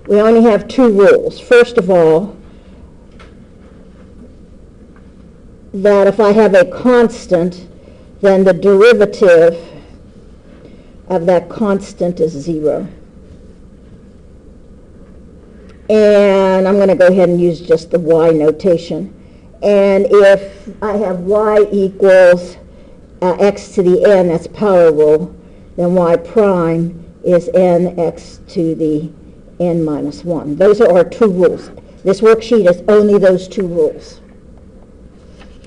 we only have two rules. First of all, that if I have a constant, then the derivative of that constant is 0. And I'm going to go ahead and use just the y notation. And if I have y equals x to the n, that's power rule, then y prime is n x to the n minus 1. Those are our two rules. This worksheet is only those two rules.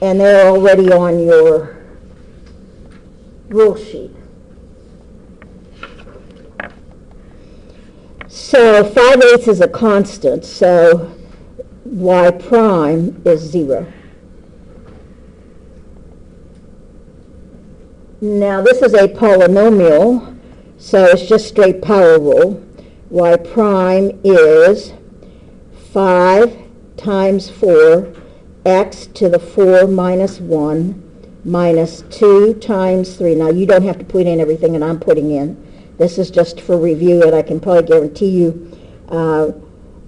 And they're already on your rule sheet. So 5/8 is a constant, so y prime is 0. Now this is a polynomial, so it's just straight power rule. Y prime is 5 times 4 x to the 4 minus 1 minus 2 times 3. Now you don't have to put in everything that I'm putting in. This is just for review, and I can probably guarantee you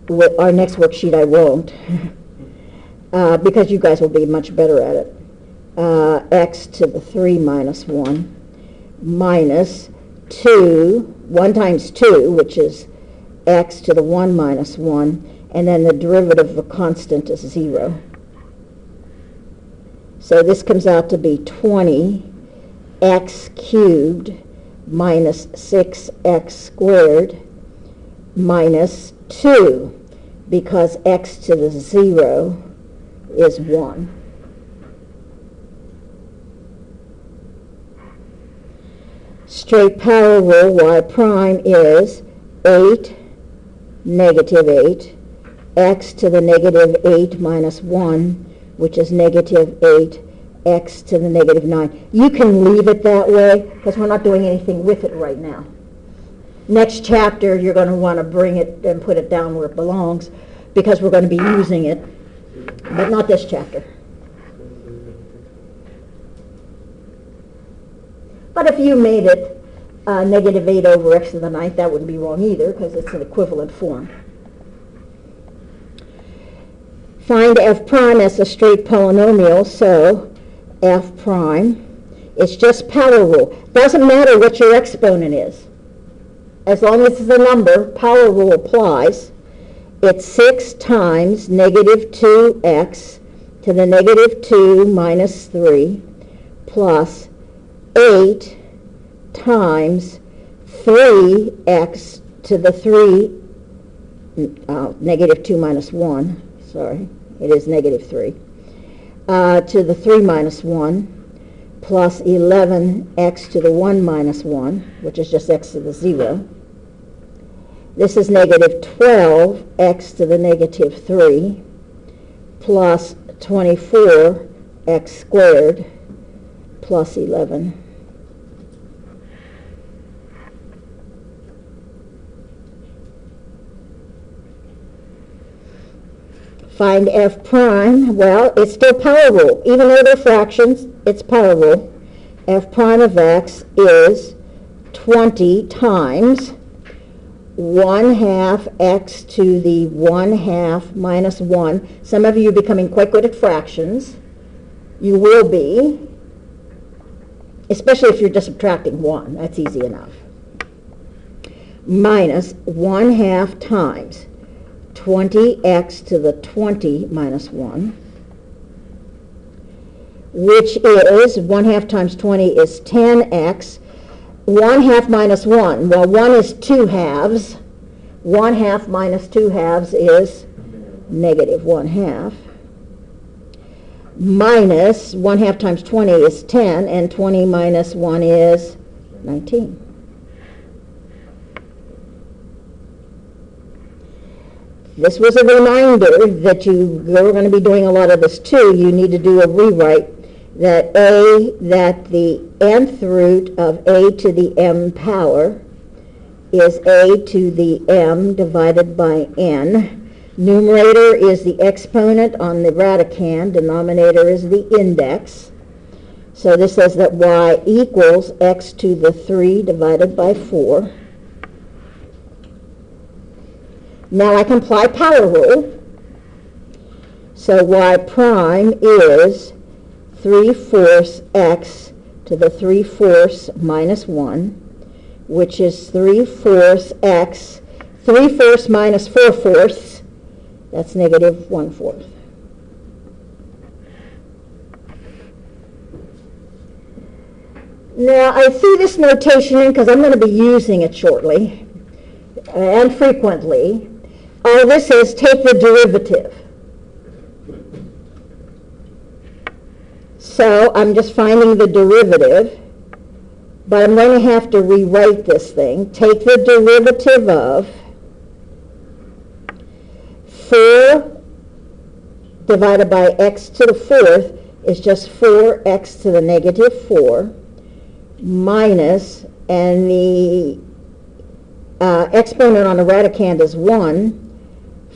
with our next worksheet I won't because you guys will be much better at it. X to the 3 minus 1 minus 2, 1 times 2, which is x to the 1 minus 1, and then the derivative of a constant is 0. So this comes out to be 20x cubed minus 6x squared minus 2, because x to the 0 is 1. Straight power rule, y prime is 8, negative 8, x to the negative 8 minus 1, which is negative 8, x to the negative 9. You can leave it that way because we're not doing anything with it right now. Next chapter, you're going to want to bring it and put it down where it belongs because we're going to be using it, but not this chapter. But if you made it negative 8 over x to the 9th, that wouldn't be wrong either because it's an equivalent form. Find f prime as a straight polynomial, so f prime, it's just power rule. Doesn't matter what your exponent is. As long as it's a number, power rule applies. It's 6 times negative 2x to the negative 2 minus 3 plus 8 times 3x to the 3, negative 2 minus 1, sorry, it is negative 3, to the 3 minus 1, plus 11x to the 1 minus 1, which is just x to the 0. This is negative 12x to the negative 3, plus 24x squared, plus 11. Find f prime. Well, it's still power rule. Even though they're fractions, it's power rule. F prime of x is 20 times 1/2 x to the 1/2 minus 1. Some of you are becoming quite good at fractions. You will be, especially if you're just subtracting 1. That's easy enough. Minus 1/2 times 20x to the 20 minus 1, which is 1/2 times 20 is 10x. 1/2 minus 1, well, 1 is 2 halves. 1/2 minus 2 halves is negative 1/2. Minus 1/2 times 20 is 10, and 20 minus 1 is 19. This was a reminder that you're going to be doing a lot of this too. You need to do a rewrite that the nth root of a to the m power is a to the m divided by n. Numerator is the exponent on the radicand. Denominator is the index. So this says that y equals x to the 3 divided by 4. Now I can apply power rule. So y prime is 3/4 x to the 3/4 minus 1, which is 3/4 x, 3/4 minus 4/4, that's negative 1/4. Now, I threw this notation in because I'm going to be using it shortly and frequently. All this is take the derivative. So I'm just finding the derivative, but I'm going to have to rewrite this thing. Take the derivative of 4 divided by x to the 4th is just 4x to the negative 4 minus, and the exponent on the radicand is 1,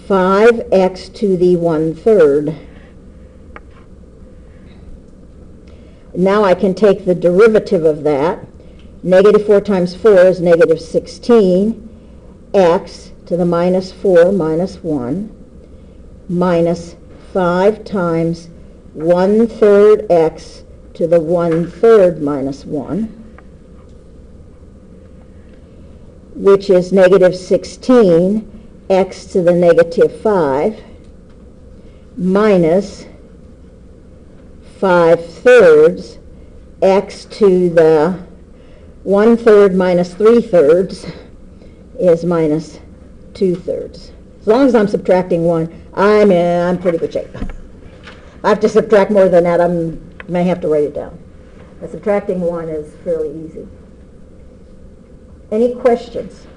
5x to the 1/3. Now I can take the derivative of that. Negative 4 times 4 is negative 16. X to the minus 4 minus 1 minus 5 times 1/3 x to the 1/3 minus 1, which is negative 16 x to the negative 5 minus 5/3 x to the 1/3 minus 3/3 is minus 2/3. As long as I'm subtracting 1, I'm in pretty good shape. If I have to subtract more than that, I may have to write it down. But subtracting 1 is fairly easy. Any questions?